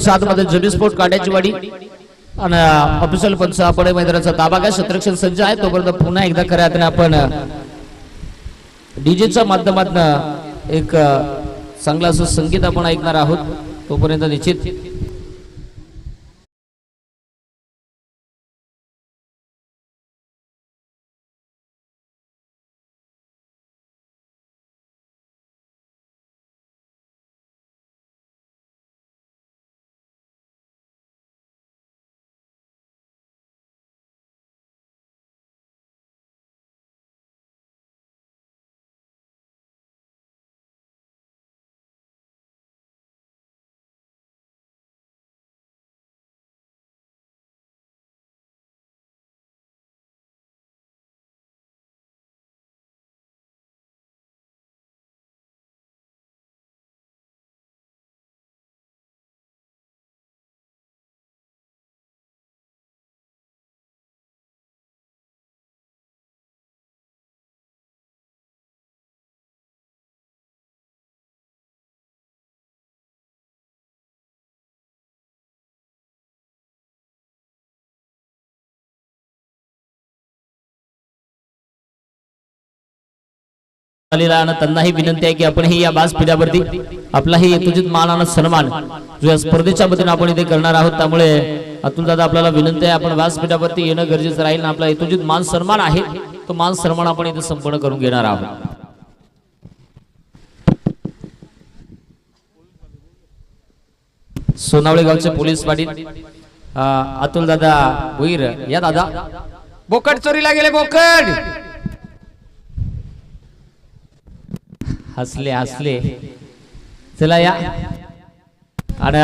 सात मध्ये जबी स्पोर्ट काट्याची वाडी आणि ऑफिशियल पंच आपण मैदानाचा ताबा घ्या. क्षेत्ररक्षण सज्ज आहे. तोपर्यंत पुन्हा एकदा खऱ्या अर्थाने आपण डीजेच्या माध्यमातून एक चांगला असं संगीत आपण ऐकणार आहोत. तोपर्यंत निश्चित त्यांनाही विनंती आहे की आपणही या व्यासपीठावरती आपलाही यथोचित मान आणि सन्मान जो या स्पर्धेच्या वतीने आपण इथे करणार आहोत. त्यामुळे अतुल दादा आपल्याला विनंती आहे आपण व्यासपीठावरती येणं गरजेचं राहील. आपला यथोचित मान सन्मान आहे तो मान सन्मान आपण इथे संपन्न करून घेणार आहोत. सोनावळे गावचे पोलीस पाटील अतुल दादा भुईर या दादा. बोकड चोरीला गेले बोकड. हसले हसले चला या. आणि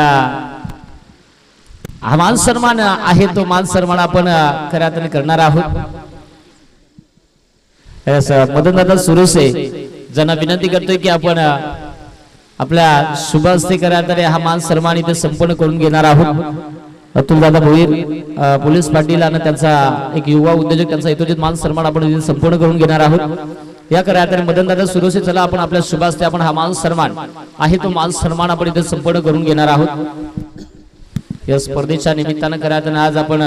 हा मान सन्मान आहे तो मान सन्मान आपण खऱ्या अर्थाने करणार आहोत. मदन दादा सुरसे ज्यांना विनंती करतोय की आपण आपल्या शुभ हस्ते खऱ्या अर्थाने हा मान सन्मान इथे संपन्न करून घेणार आहोत. अतुल दादा भोईर पोलीस पाटील आणि त्यांचा एक युवा उद्योजक त्यांचा यथोचित मान सन्मान आपण इथे संपन्न करून घेणार आहोत. या खऱ्या अर्थाने मदन दादा सुरसे चला आपण आपल्या शुभ हस्ते आपण हा मान सन्मान आहे तो मान सन्मान आपण इथे संपन्न करून घेणार आहोत. या स्पर्धेच्या निमित्तानं खऱ्या अर्थाने आज आपण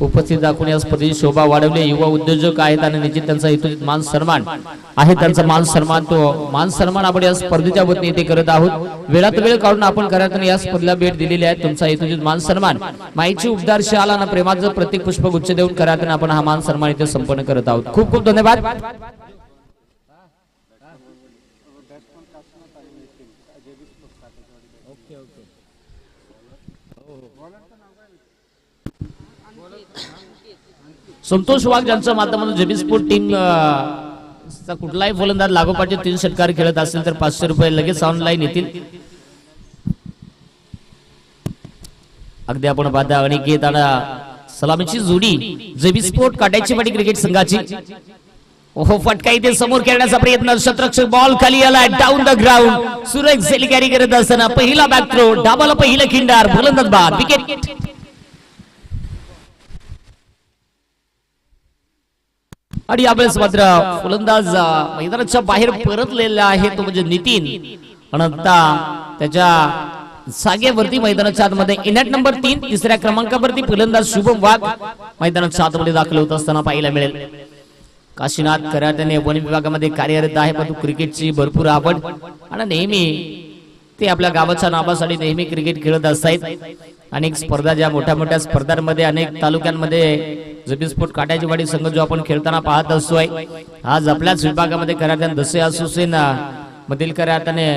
उपस्थित दाखवून या स्पर्धेची शोभा वाढवली. युवा उद्योजक आहेत आणि निश्चित त्यांचा यथोचित मान सन्मान आहे. त्यांचा मान सन्मान तो मान सन्मान आपण या स्पर्धेच्या वतीने इथे करत आहोत. वेळात वेळ काढून आपण खऱ्या अर्थाने या स्पर्धेला भेट दिलेली आहे. तुमचा यथोचित मान सन्मान माईची उपदार शाल आणि प्रेमाचं प्रत्येक पुष्पगुच्छ देऊन खऱ्या अर्थाने आपण हा मान सन्मान इथे संपन्न करत आहोत. खूप खूप धन्यवाद. संतोष वाघ ज्यांच्या माध्यमातून जेबी स्पोर्ट टीम कुठलाही फलंदाज लागोपाठचे 3 षटकार खेळत असेल तर 500 रुपये लगेच ऑनलाईन येतील. अगदी आपण पाहता अनिकेत आणि सलामीची जोडी जेबी स्पोर्ट काट्याची वाडी क्रिकेट संघाची. ओहो फटका इथे समोर खेळण्याचा प्रयत्न. क्षेत्ररक्षक बॉल खाली आलाय डाऊन द ग्राउंड. सुरेख झेल कॅरी करत असताना पहिला बॅक थ्रो डाबाला पहिला खिंडार फलंदाज बाद विकेट. आणि यावेळेस मात्र फलंदाज मैदानाच्या बाहेर परतलेला आहे तो म्हणजे नितीन. आणि आता त्याच्या जागेवरती मैदानाच्या आतमध्ये इनॅट नंबर 3 तिसऱ्या क्रमांकावरती फलंदाज शुभम वाघ मैदानाच्या आतमध्ये दाखल होत असताना पाहायला मिळेल. काशीनाथ कराट्याने वन विभागामध्ये कार्यरत आहे. परंतु क्रिकेटची भरपूर आवड आणि नेहमी ते आपल्या गावाच्या नावासाठी नेहमी क्रिकेट खेळत असतात. अनेक स्पर्धा ज्या मोठ्या मोठ्या स्पर्धांमध्ये अनेक तालुक्यांमध्ये जेबी स्पोर्ट काट्याची वाडी संघ जो आपण खेळताना पाहत असतोय. आज आपल्याच विभागामध्ये कराट्याने दसे असोसिएशन मधील कराट्याने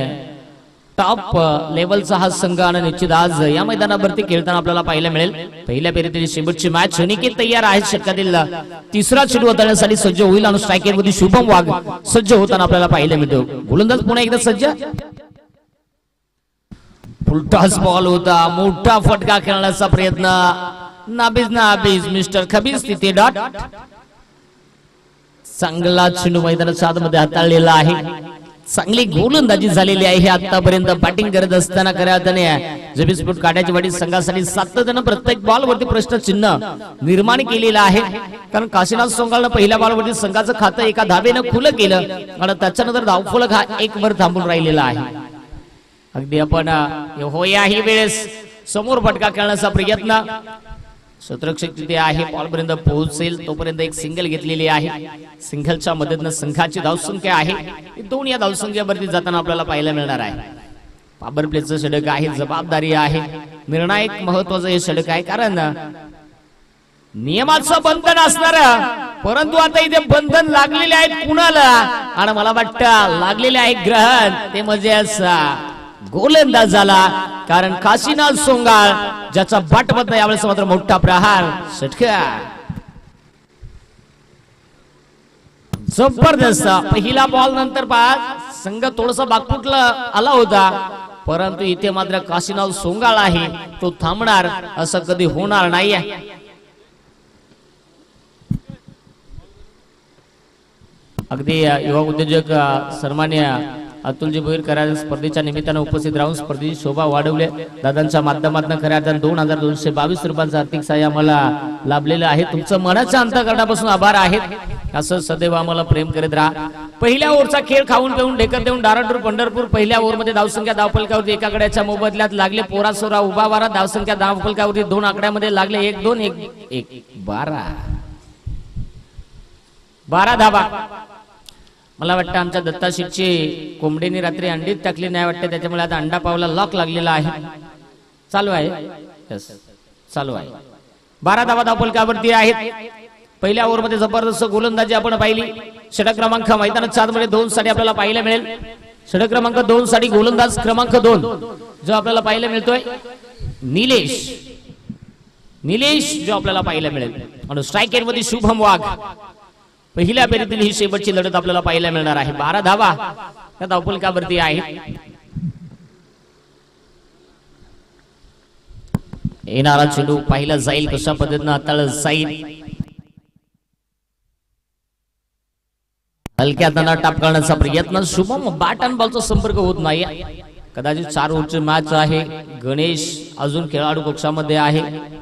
टॉप लेवलचा हा संघ आणि निश्चित आज या मैदानावरती खेळताना आपल्याला पाहायला मिळेल. पहिल्या फेरीतील शेवटची मॅच अनिकेत तयार आहे. षटकातील तिसरा चेंडू हाताळण्यासाठी सज्ज होईल आणि स्ट्रायकर मध्ये शुभम वाघ सज्ज होताना आपल्याला पाहायला मिळतो. गोलंदाज पुन्हा एकदा सज्ज. फुलटॉस बॉल होता. मोठा फटका खेळण्याचा प्रयत्न नाबीज मिस्टर खबीज तिथे डॉट. चांगला चेंडू मैदानाच्या आतमध्ये हाताळलेला आहे. चांगली गोलंदाजी झालेली आहे. आतापर्यंत बॅटिंग करत असताना खऱ्या अर्थाने जेबी स्पोर्ट काट्याची वाडी संघासाठी सातत्याने प्रत्येक बॉलवरती प्रश्न चिन्ह निर्माण केलेलं आहे. कारण काशीनाथ सोंगालनं पहिल्या बॉलवरती संघाचं खातं एका धावेनं खुलं केलं आणि त्याच्यानंतर धावफलक हा 1 वर थांबून राहिलेला आहे. अगदी आपण हो याही वेळेस समोर फटका खेळण्याचा प्रयत्न, क्षेत्ररक्षक तिथे आहे, बॉलपर्यंत पोहोचेल तोपर्यंत एक सिंगल घेतलेली आहे. सिंगलच्या मदतीने संघाची धावसंख्या आहे दोन, या धावसंख्येवरती जाताना आपल्याला पाहायला मिळणार आहे. पॉवर प्लेचं षटक आहे, जबाबदारी आहे, निर्णायक महत्वाचं हे षटक आहे, कारण नियमाचं बंधन असणार, परंतु आता इथे बंधन लागलेले आहेत कुणाला, आणि मला वाटतं लागलेले आहे ग्रहण, ते म्हणजे असा गोलंदाज झाला, कारण काशीनाथ सोंगाळ ज्याचा बाटमधनं यावेळेस मात्र मोठा प्रहार, षटकार जबरदस्त. पहिला बॉल नंतर संघ थोडसा बागपुटला आला होता, परंतु इथे मात्र काशीनाथ सोंगाळ आहे, तो थांबणार असं कधी होणार नाही. अगदी युवा उद्योजक सन्मान्य अतुलजी भोईरकर स्पर्धेच्या निमित्तानं उपस्थित राहून स्पर्धेची शोभा वाढवले. दादांच्या माध्यमातून खऱ्या अर्थाने 2222 रुपयांचं आर्थिक सहाय्य आम्हाला लाभलेलं आहे. तुमचं मनाच्या अंतःकरणापासून आभार आहेत. असं सदैव आम्हाला प्रेम करीत राहा. पहिल्या ओव्हरचा खेळ खाऊन पिऊन ढेकर देऊन डाराडूर पंढरपूर. पहिल्या ओव्हरमध्ये धावसंख्या धावफलकावरती एका आकड्याच्या मोबदल्यात लागले पोरासोरा उभा वारा. धावसंख्या धावफलकावरती 2 आकड्यामध्ये लागले 1-2-1-1 12 धावा. मला वाटतं आमच्या दत्ता शेठची कोंबडीने रात्री अंडीत टाकली नाही वाटतं, त्याच्यामुळे आता अंडा पावला लॉक लागलेला आहे. चालू आहे, यस चालू आहे. 12 धावा धावफलकावरती आहेत. पहिल्या ओव्हरमध्ये जबरदस्त गोलंदाजी आपण पाहिली. षटक क्रमांक मैदानात 4 मध्ये 2 साठी आपल्याला पाहायला मिळेल. षटक क्रमांक 2 साठी गोलंदाज क्रमांक 2 जो आपल्याला पाहायला मिळतोय निलेश जो आपल्याला पाहायला मिळेल. आणि स्ट्रायकर मध्ये शुभम वाघ. पहिल्या फेरीतील ही शेवटची लढत आपल्याला पाहायला मिळणार आहे. 12 धावा त्या धावफलकावरती आहेत. येणारा चेंडू पाहिला जाईल कशा पद्धतीने हाताळला जाईल. हलक्या हाताने टाप करण्याचा प्रयत्न. शुभम बॅट आणि बॉलचा संपर्क होत नाही. कदाचित 4 ओव्हरची मॅच आहे. गणेश अजून खेळाडू कक्षामध्ये आहे.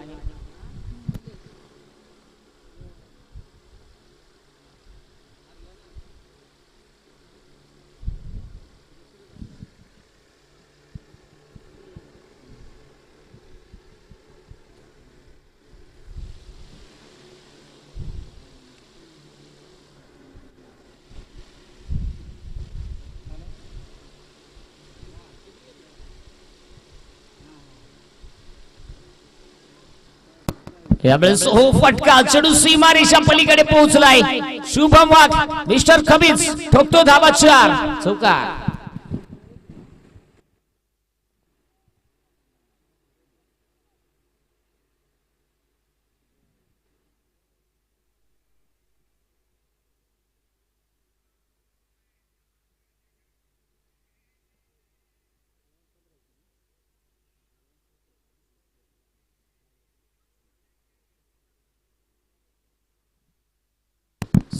यावेळेस हो फटका, चेंडू सीमारेषा पलीकडे पोहोचलाय. शुभम वाघ मिस्टर खबीज ठोकतो धावा 4 चौकार.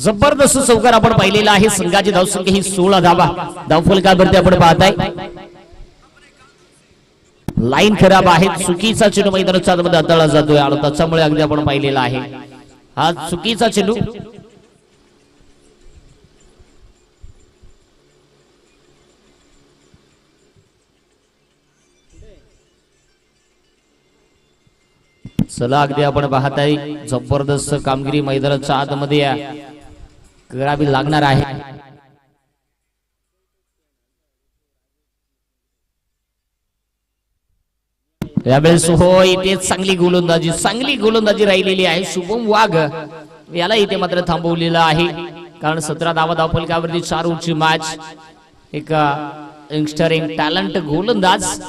जबरदस्त चौकार आपण पाहिलेला आहे. संघाची धावसंख्या ही 16 धावा धावफलकावरती आपण पाहताय. लाईन खराब आहे. चुकीचा चेंडू मैदानाच्या आतमध्ये हाताळला जातोय आणि त्याच्यामुळे अगदी आपण पाहिलेला आहे हा चुकीचा चेंडू. चला अगदी आपण पाहताय जबरदस्त कामगिरी मैदानाच्या आतमध्ये करावी लागणार आहे. यावेळेस हो इथे चांगली गोलंदाजी राहिलेली आहे. शुभम वाघ याला इथे मात्र थांबवलेलं आहे, कारण 17 धावा धावफलकावरती 4 ओव्हरची मॅच. एक यंगस्टर एक टॅलेंट गोलंदाज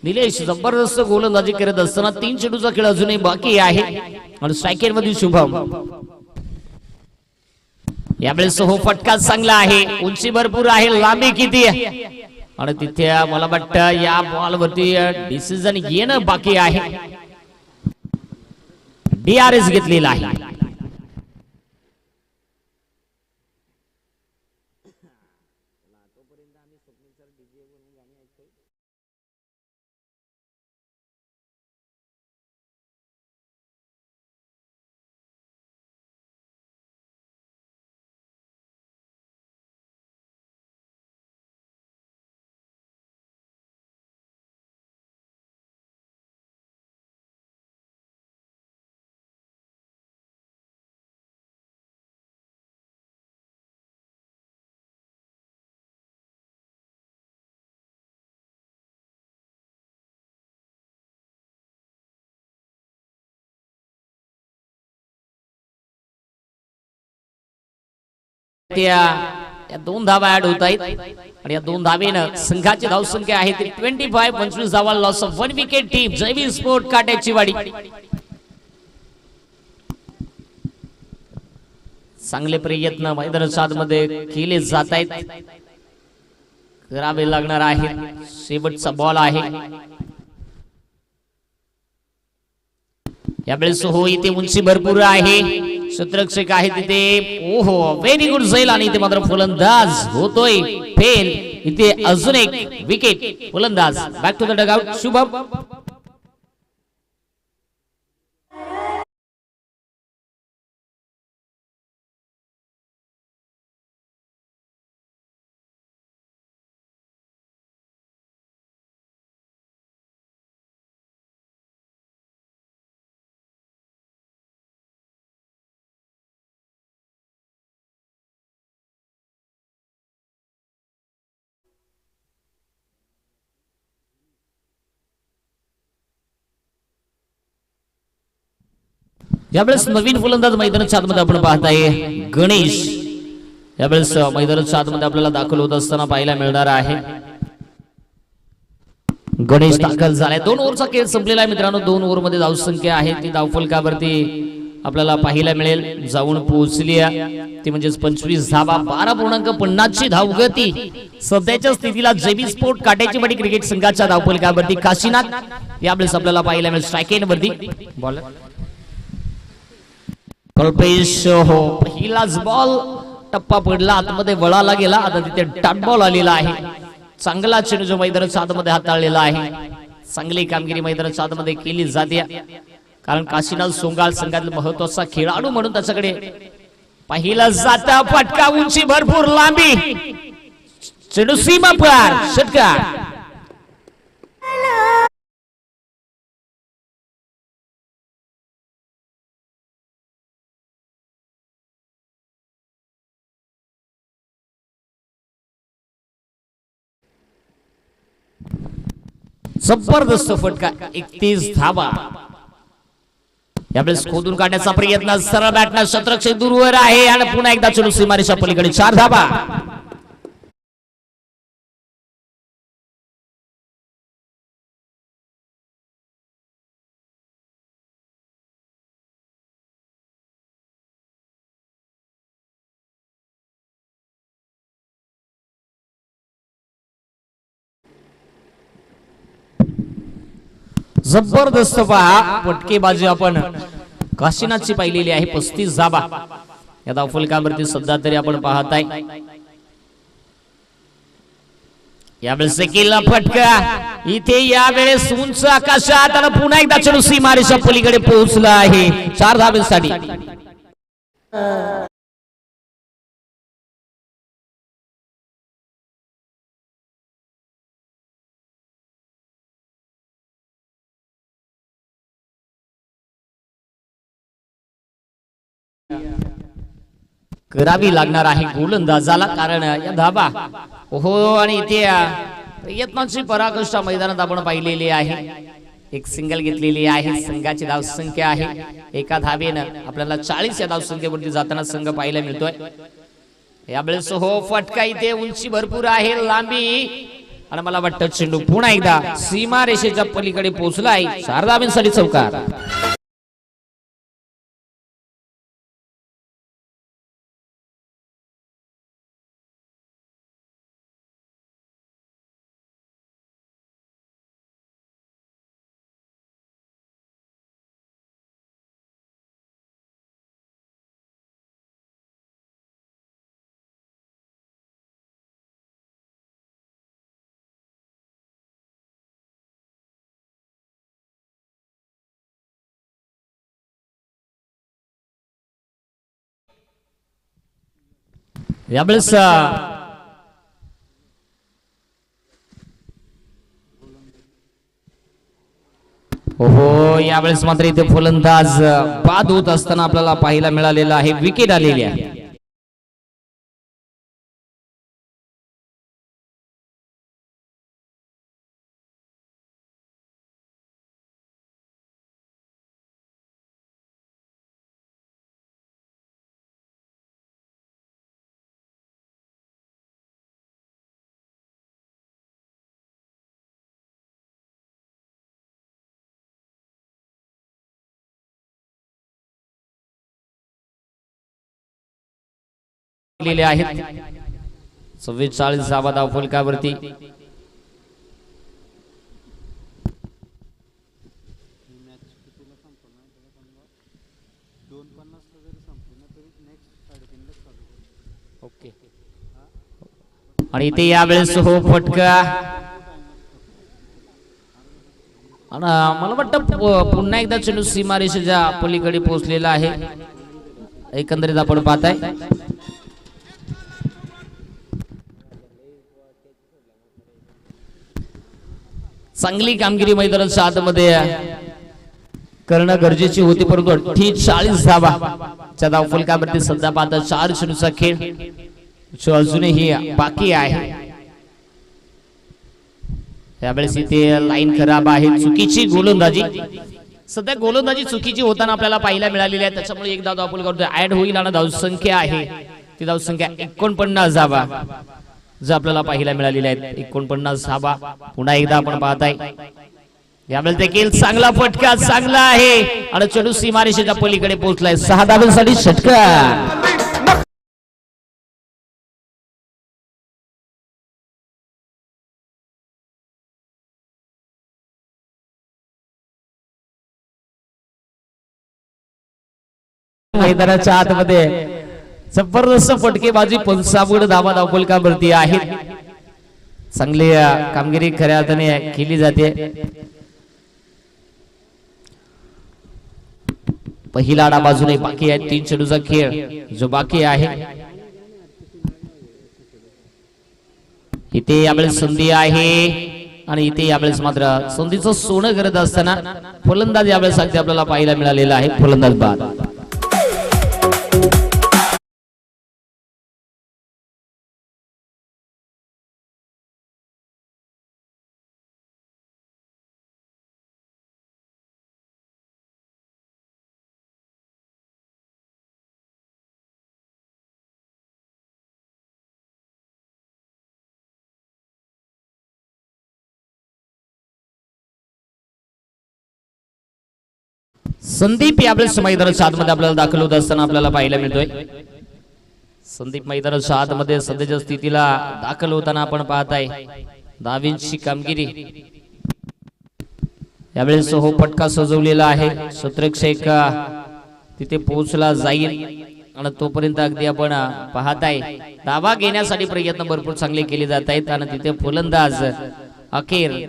निलेश जबरदस्त गोलंदाजी करत असताना 3 चेंडूचा खेळ अजूनही बाकी आहे. आणि स्ट्रायकर मध्ये शुभम. यावेळेस हो फटका चांगला आहे. उंची भरपूर आहे, लांबी किती आहे आणि तिथे मला वाटतं या बॉल वरती डिसिजन येणं बाकी आहे. DRS घेतलेला आहे. या 2 धावा ऍड होत आहेत आणि या 2 धावेनं संघाची धावसंख्या आहे ती 25 धावा loss of 1 wicket team Jaiveer sport काट्याची वाडी. चांगले प्रयत्न मैदानाच्या आतमध्ये केले जात आहेत, करावे लागणार आहे. शेवटचा बॉल आहे यावेळेस. हो इथे उंची भरपूर आहे, क्षेत्ररक्षक आहे तिथे. ओहो व्हेरी गुड झैल आणि इथे मात्र फलंदाज होतोय फेल. इथे अजून एक विकेट. फलंदाज back to the dugout Shubham. यावेळेस नवीन फलंदाज मैदानाच्या आतमध्ये आपण पाहताय गणेश. यावेळेस मैदानाच्या आतमध्ये आपल्याला दाखल होत असताना पाहायला मिळणार आहे. गणेश दाखल झालाय. 2 ओव्हरचा खेळ संपलेला आहे मित्रांनो. 2 ओव्हर मध्ये धावसंख्या आहे ती धावफलकावरती आपल्याला पाहायला मिळेल जाऊन पोहोचली ती म्हणजेच 25 धावा 12.50 ची धावगती. सध्याच्या स्थितीला जयवीर स्पोर्ट काट्याची वाडी क्रिकेट संघाच्या धावफलकावरती काशीनाथ यावेळेस आपल्याला पाहायला मिळेल स्ट्राईक एंड वरती. बॉलर कल्पेश. हो पहिलाच बॉल टप्पा पडला, आतमध्ये वळाला गेला. आता तिथे डॉट बॉल आलेला आहे. चांगला चेंडू जो मैदानाच्या आतमध्ये हाताळलेला आहे. चांगली कामगिरी मैदानाच्या आतमध्ये केली जाते, कारण काशीनाथ सोंगाळ संघातला महत्वाचा खेळाडू म्हणून त्याच्याकडे पाहिला जाता. फटका उंची भरपूर लांबी, चेंडू सीमा पार, षटकार. जबरदस्त फटका. 31 धावा. यावेळेस खोदून काढण्याचा प्रयत्न, सरळ बॅटनं क्षेत्ररक्षक दूरवर आहे आणि पुन्हा एकदा चेंडू सीमारेषा पलीकडे. 4 धावा. जबरदस्त पहा फटकेबाजी आपण काशीनाथची पाहिलेली आहे. 35 धावा या धावफलकावरती सध्या तरी आपण पाहताय. यावेळेस केला फटका इथे, यावेळेस उंच आकाशात आणि पुन्हा एकदा चेंडू सीमारेषा पलीकडे पोहोचला आहे 4 धावेसाठी. करावी लागणार आहे गोलंदाजाला, कारण या धाबा हो आणि इथे प्रयत्नाची पराकाष्ठा मैदानात आपण पाहिलेली आहे. एक सिंगल घेतलेली आहे. संघाची धावसंख्या आहे एका धावेनं आपल्याला 40 या धावसंख्येवरती जाताना संघ पाहायला मिळतोय. यावेळेस हो फटका इथे, उंची भरपूर आहे, लांबी आणि मला वाटतं चेंडू पुन्हा एकदा सीमा रेषेच्या पलीकडे पोहोचला आहे. 4 धावांसाठी चौकार. यावेळेस हो यावेळेस मात्र इथे फलंदाज बाद होत असताना आपल्याला पाहायला मिळालेला आहे. विकेट आलेली आहे. लेले आहेत 44 धावा धावफलकावरती. आणि इथे यावेळेस हो फटका. आणि मला वाटतं पुन्हा एकदा चेंडू सीमारेषेच्या पलीकडे पोहोचलेला आहे. एकंदरीत आपण पाहताय चांगली कामगिरी मैदानाच्या आतमध्ये करणं गरजेची होती, परंतु 48 धावा च्या धावफलकावरती सध्या पाहता 4 चेंडूचा खेळ जो अजूनही बाकी आहे. यावेळेस इथे लाईन खराब आहे, चुकीची गोलंदाजी. सध्या गोलंदाजी चुकीची होताना आपल्याला पाहायला मिळालेली आहे, त्याच्यामुळे एक धाव धावफलकावरती ऍड होईल आणि धावसंख्या आहे ती धावसंख्या 49 धावा जो आपल्याला पाहायला मिळालेली आहे. 49 धावा पुन्हा एकदा आपण पाहताय. यावेळेस देखील चांगला फटका चांगला आहे आणि चेंडू सीमारेषेच्या पलीकडे पोहोचलाय. 6 धावांसाठी षटकार. मैदानाच्या आतमध्ये जबरदस्त फटकेबाजी 55 धावा धावफलकावरती आहेत. चांगली कामगिरी खऱ्या अर्थाने केली जाते. पहिला आडा बाजूने बाकी आहे, 3 चेंडूचा खेळ जो बाकी आहे. इथे यावेळेस संधी आहे आणि इथे यावेळेस मात्र संधीचं सोनं करत असताना फलंदाज यावेळेस अगदी आपल्याला पाहायला मिळालेला आहे. फलंदाज बाद. संदीप यावेळेस मैदानाच्या आतमध्ये आपल्याला दाखल होत असताना आपल्याला पाहायला मिळतोय. संदीप मैदानाच्या आतमध्ये सध्याच्या स्थितीला दाखल होताना आपण पाहताय. धावींची कामगिरी यावेळेस हो फटका सजवलेला आहे. क्षेत्ररक्षक तिथे पोहोचला जाईल आणि तोपर्यंत अगदी आपण पाहताय धावा घेण्यासाठी प्रयत्न भरपूर चांगले केले जात आहेत आणि तिथे फलंदाज अखेर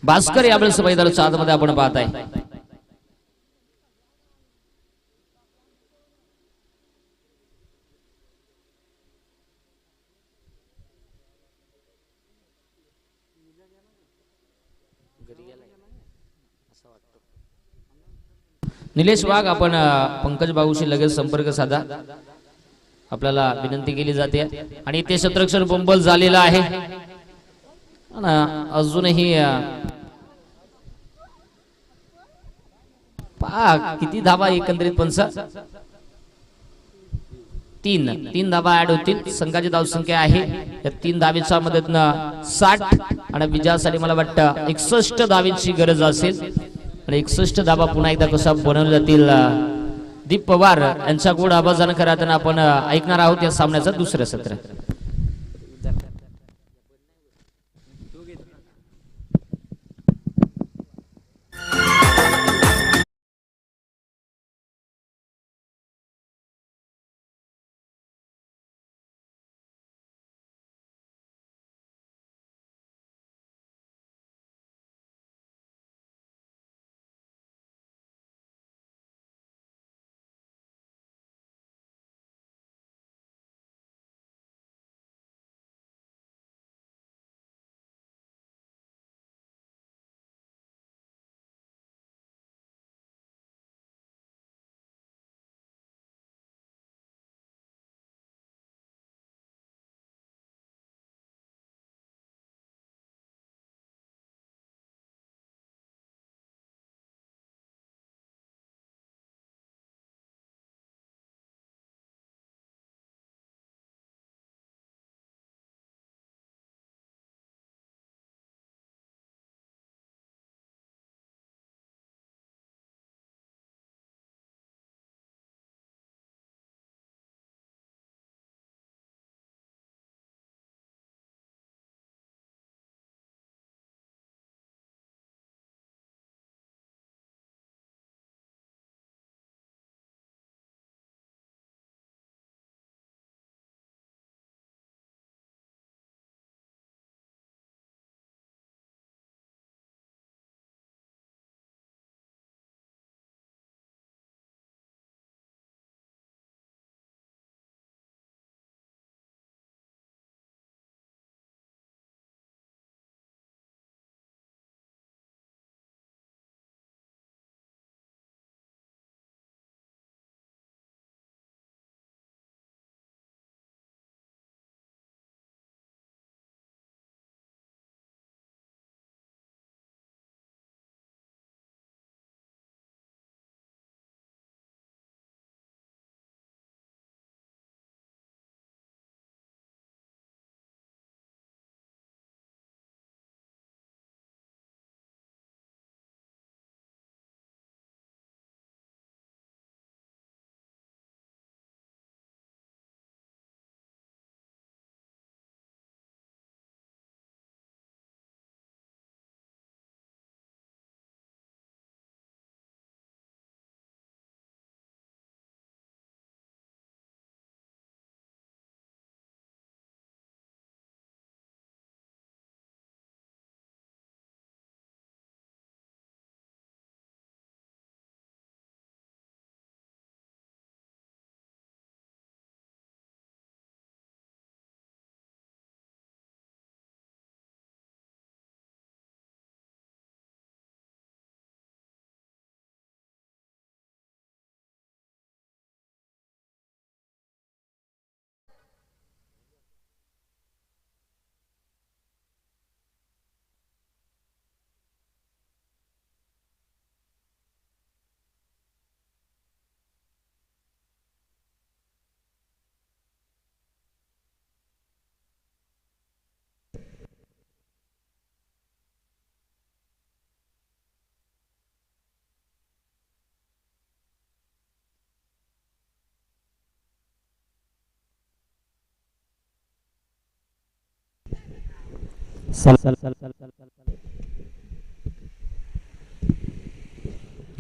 भास्कर यावेळेस मैदानाच्या आतमध्ये आपण पाहताय. निलेश वाघ आपण पंकज बाबूशी लगेच संपर्क साधा, आपल्याला विनंती केली जाते. आणि ते क्षेत्ररक्षण बंबल झालेला आहे. अजूनही किती धावा एकंदरीत 3 धावा ऍड होतील. संघाची धावसंख्या आहे या 3 धावेच्या मदतीनं 60 आणि विजयासाठी मला वाटतं 61 धावेची गरज असेल. आणि 61 धावा पुन्हा एकदा कसा बनवल्या जातील दीप पवार यांच्या गोड आवाजानं खरं आपण ऐकणार आहोत या सामन्याचं दुसरं सत्र.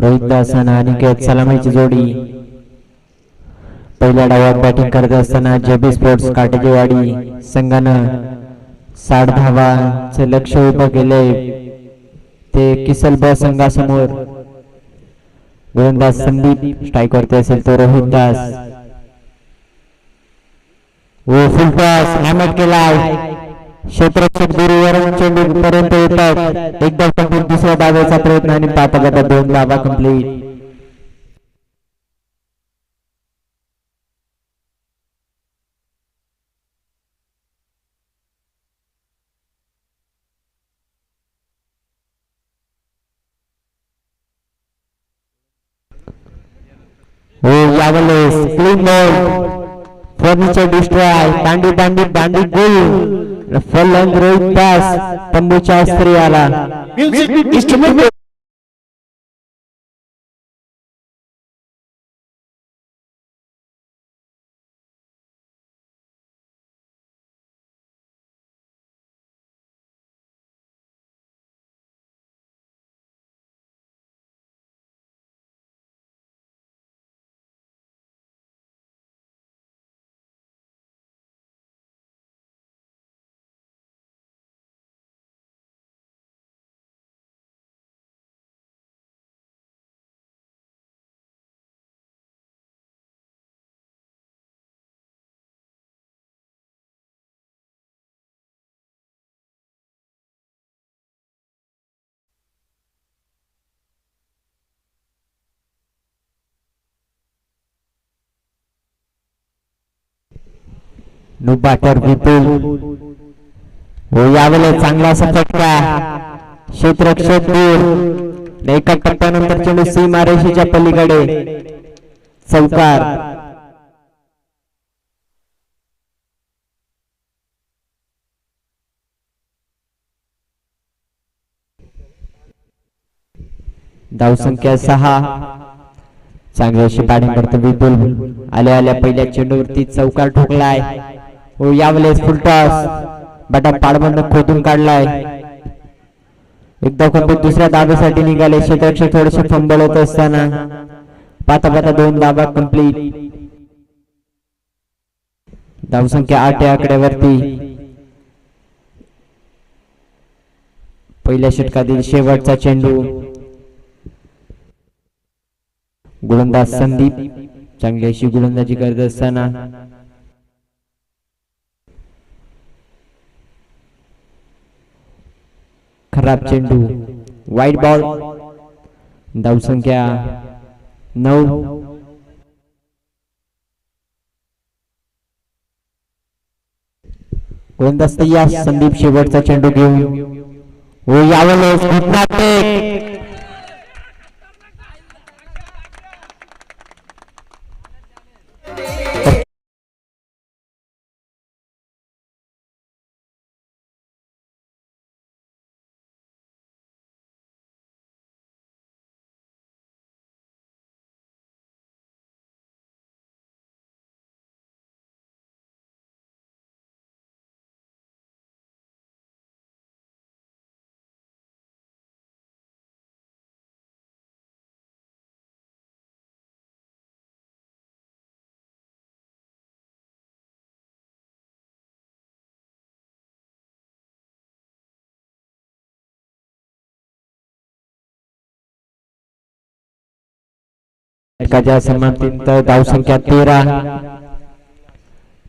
रोहित दास आणि अनिकेत सलामीची जोडी. पहिल्या डावात बॅटिंग करत असताना जेबी स्पोर्ट्स काटेजेवाडी संघानं 60 धावांचे लक्ष उभं केले ते किसल ब संघासमोर. गोलंदाज संदीप स्ट्राईक वरती असेल तो रोहित दास. व फुल टॉस हॅमट केलाय. क्षेत्ररक्षक दूरवरून चेंडू पर्यंत येतात. एकदा कंप्लीट दुसऱ्या धावेचा प्रयत्न आणि पाहता 2 धावा कंप्लीट. हो यावेळेस क्लीन बॉल. Furniture destroy. दांडी गोल. फलंग रोहित दास तंबूच्या स्त्री आला. New batter Vipul. हो यावेळेस चांगला असा फटका. क्षेत्ररक्षक दूर. एका टप्प्यानंतर चेंडू सीमारेषेच्या पलीकडे चौकार. धावसंख्या 6. चांगली अशी बॅटिंग करतो विपुल. आल्या पहिल्या चेंडूवरती चौकार ठोकलाय. हो यावेळेस फुल टॉस. बटा पाडबंद खोदून काढलाय. एकदा कंप्लीट दुसऱ्या धावेसाठी निघाले. क्षेत्ररक्षक थोडेसे फंबल होत असताना पाता 2 धावा कंप्लीट. धावसंख्या 8 या आकड्यावरती. पहिल्या षटकातील शेवटचा चेंडू. गोलंदाज संदीप चांगली अशी गोलंदाजी करत असताना खराब चेंडू. वाईट बॉल. धावसंख्या 9. गोलंदाज तयार. संदीप शेवटचा चेंडू घेऊन. हो यावेळेस घटना टेक. एकाच्या समाप्तीनंतर धावसंख्या 13.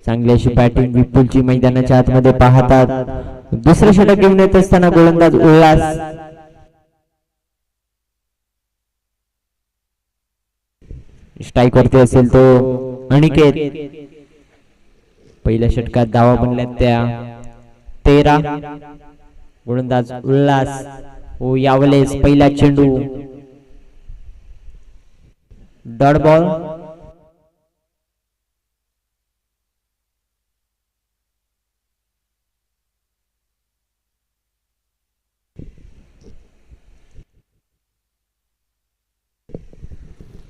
चांगली अशी बॅटिंग विपुलची मैदानाच्या आतमध्ये पाहतात. दुसरं षटक घेऊन येत असताना गोलंदाज उल्हास. स्ट्राईक वरती असेल तो अनिकेत. पहिल्या षटकात धावा बनल्या त्या 13. गोलंदाज उल्हास. ओ यावेळेस पहिला चेंडू. Dot ball.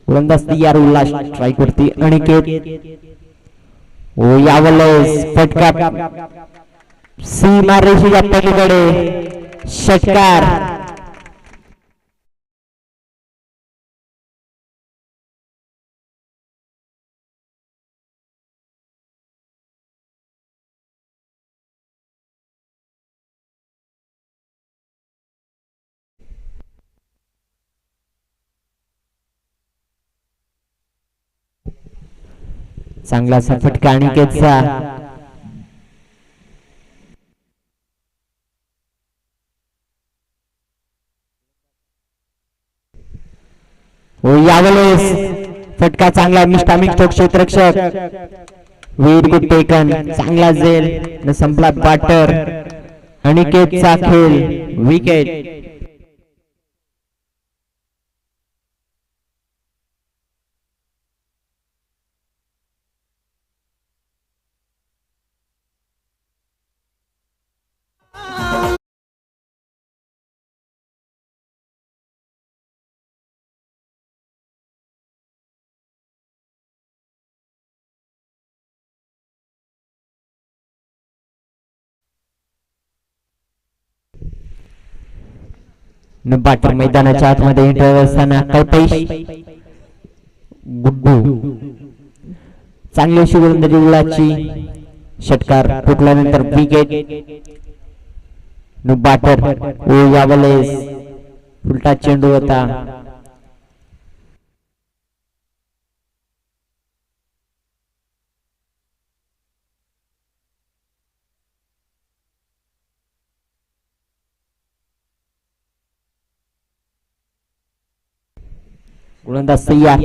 गोलंदाज तयार. उल्हास स्ट्राईक वरती अनिकेत. ओ यावेळेस फटका. सीमारेषेच्या पलीकडे षटकार. चांगलासा फटका अनिकेतचा. यावेळेस फटका चांगला मिस्टामिक तो क्षेत्ररक्षक वीर गुड टेकन. चांगला झेल न संपला बॅटर. अनिकेतचा खेळ विकेट. बाटर मैदानाच्या आतमध्ये एंटर असताना कल्पेश गुड्डू चांगली अशी गोलंदाजी. षटकार फुटल्यानंतर विकेट. बाटर यावेळेस उलटा चेंडू होता. गोलंदाज सय्या.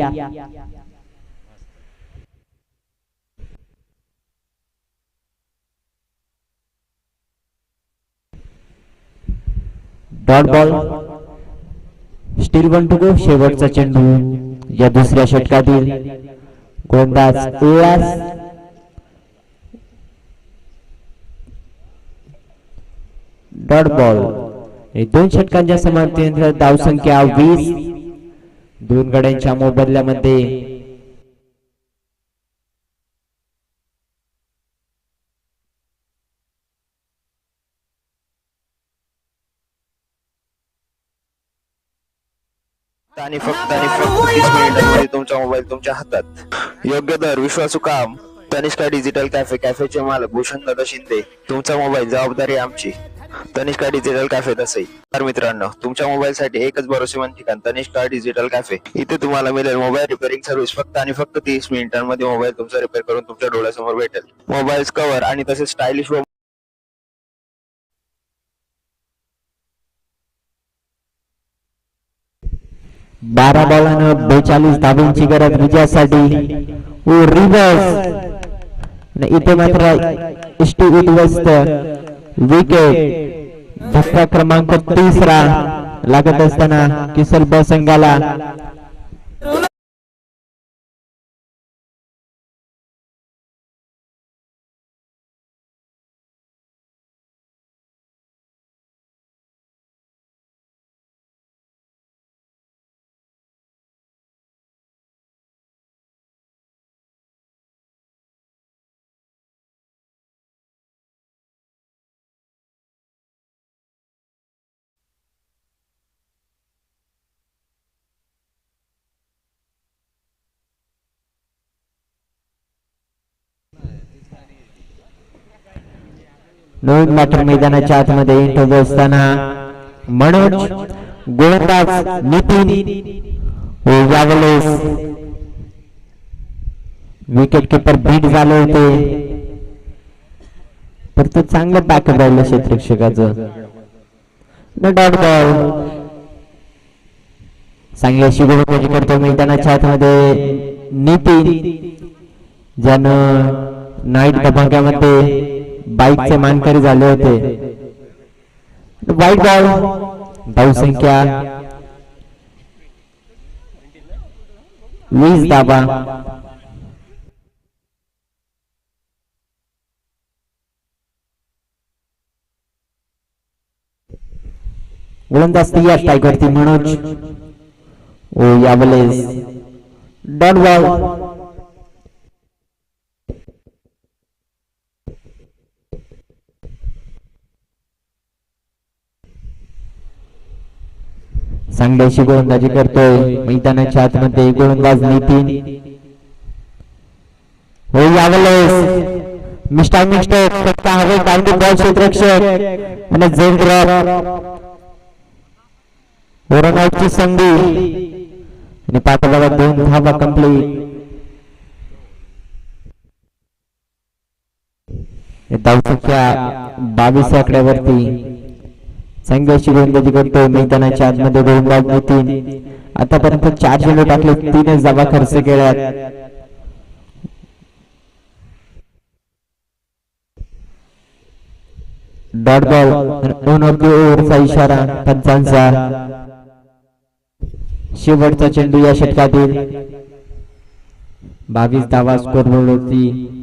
Dot ball. Still 1 to go. शेवटचा चेंडू या दुसऱ्या षटकातील. गोलंदाज उल्हास. Dot ball. दोन षटकांच्या समाप्तीनंतर धावसंख्या 20. दोन गड्यांच्या मोबदल्यामध्ये आणि फक्त 30 मिनिटांमध्ये तुमचा मोबाईल तुमच्या हातात. योग्य दर, विश्वासू काम. Tanishka digital cafe. कॅफेचे मालक भूषण दादा शिंदे. तुमचा मोबाईल जबाबदारी आमची. तनिष्का डिजिटल कॅफे तसे. तर मित्रांनो, तुमच्या मोबाईल साठी एकच भरोसेमंद ठिकाण तनिष्का डिजिटल कॅफे. इथे तुम्हाला मिळेल मोबाईल रिपेअरिंग सर्व्हिस. फक्त आणि फक्त 30 मिनिटांमध्ये मोबाईल तुमचा रिपेअर करून तुमच्या डोळ्यासमोर भेटेल. मोबाईल कव्हर आणि तसेच स्टायलिश व 12 बॉलानं 42 धावांची गरज विजयासाठी. रिव्हर्स. इथे मात्र इष्टी उद्ध्वस्त. विकेट. धक्का क्रमांक 30 लागत असताना किसल ब संघाला. नवीन मॅटर मैदानाच्या आतमध्ये एंटर असताना मनोज. गोलंदाज नितीन. यावेळेस विकेट किपर बीट झाले होते, परंतु चांगलं बॅकअप राहिलं क्षेत्ररक्षकाचं. Dot ball. चांगली अशी गोलंदाजी करतो मैदानाच्या आतमध्ये नितीन, ज्यानं नाईट धमाक्यामध्ये बाईकचे मानकरी झाले होते. वाईट बॉल. धावसंख्या 20 धावा. गोलंदाज या स्ट्रायकरती मनोज. यावेळेस डॉट बॉल. चांगल्याशी गोलंदाजी करतोय मैदानाच्या आतमध्ये गोलंदाज नितीन. हो यावेळेस मिस्टर फक्त हवे बांधून बॉल क्षेत्ररक्षक आणि झेल ड्रॉप रनआउटची संधी आणि पाठोपाठ 2 धावा कंप्लीट. धावसंख्या 22 आकड्यावरती चांगल्याशी गोलंदाजी करतोय मैदानाच्या आतमध्ये गोलंदाज नितीन. आतापर्यंत 4 चेंडू टाकले, 3 धावा खर्च केल्यात. Dot ball on off the ओव्हरचा इशारा पंचांचा. शेवटचा चेंडू या षटकातील. 22 धावा स्कोरबोर्ड होती.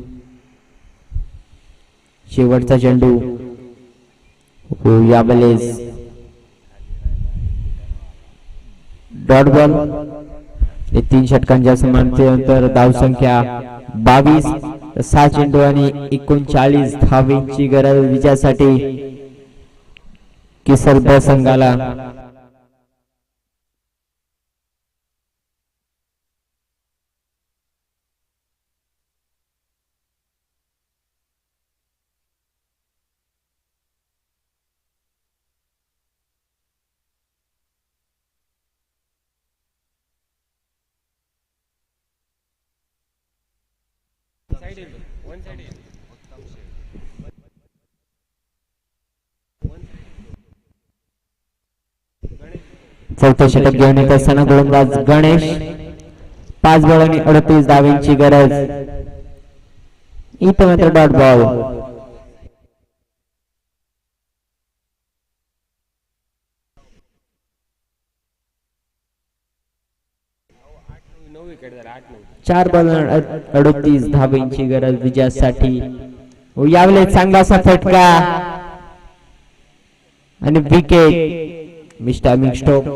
शेवटचा चेंडू यावेळेस डॉट बॉल. 3 षटकांच्या समांतर धावसंख्या 22, 6 चेंडू आणि 39 धावांची गरज विजयासाठी केसर ब संघाला. चौथं षटक घेऊन येत असताना गोलंदाज गणेश. 5 बॉल आणि 38 धावांची गरज. इथं मात्र डॉट बॉल. चार बॉल 38 धावांची गरज विजयासाठी. यावेळेस चांगला असा फटका आणि विकेट मिस्टर मिक्स्टोक.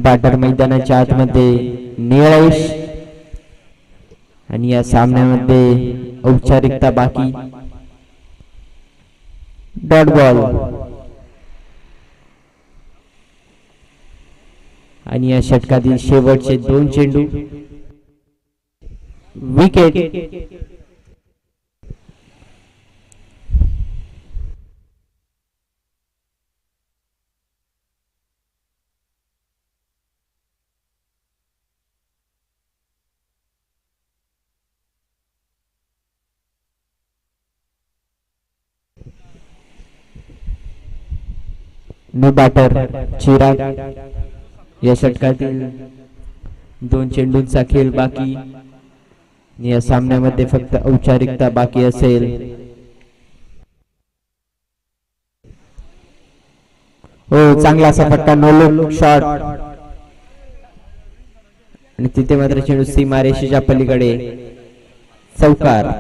बॅटर मैदानाच्या आतमध्ये निळेश आणि या सामन्यामध्ये औपचारिकता बाकी. डॉट बॉल आणि या षटकातील शेवटचे 2 चेंडू. विकेट. बॅटर चिराग. या षटकातील 2 चेंडूंचा खेळ बाकी. या सामन्यामध्ये फक्त औपचारिकता बाकी असेल. हो चांगला असा फटका नो लुक शॉट आणि तिथे मात्र चेंडू सीमारेषेच्या पलीकडे चौकार.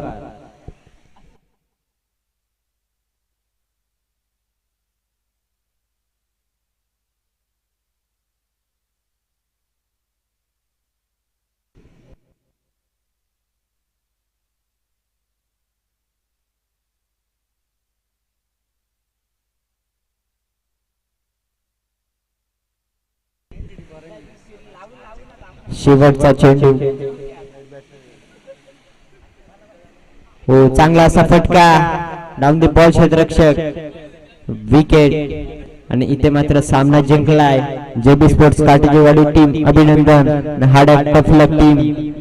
शेवटचा चेंडू. हो चांगला असा फटका डाऊन द बॉल क्षेत्ररक्षक. विकेट आणि इथे मात्र सामना जिंकलाय जेबी स्पोर्ट्स काटेवाडी टीम. अभिनंदन. हाडक टफलक टीम.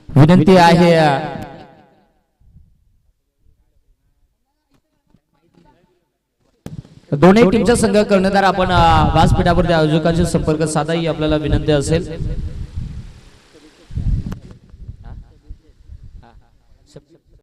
विनंती आहे दोन्ही टीमच्या संघ कर्णधार आपण व्यासपीठावरती आयोजकांशी संपर्क साधा ही आपल्याला विनंती असेल.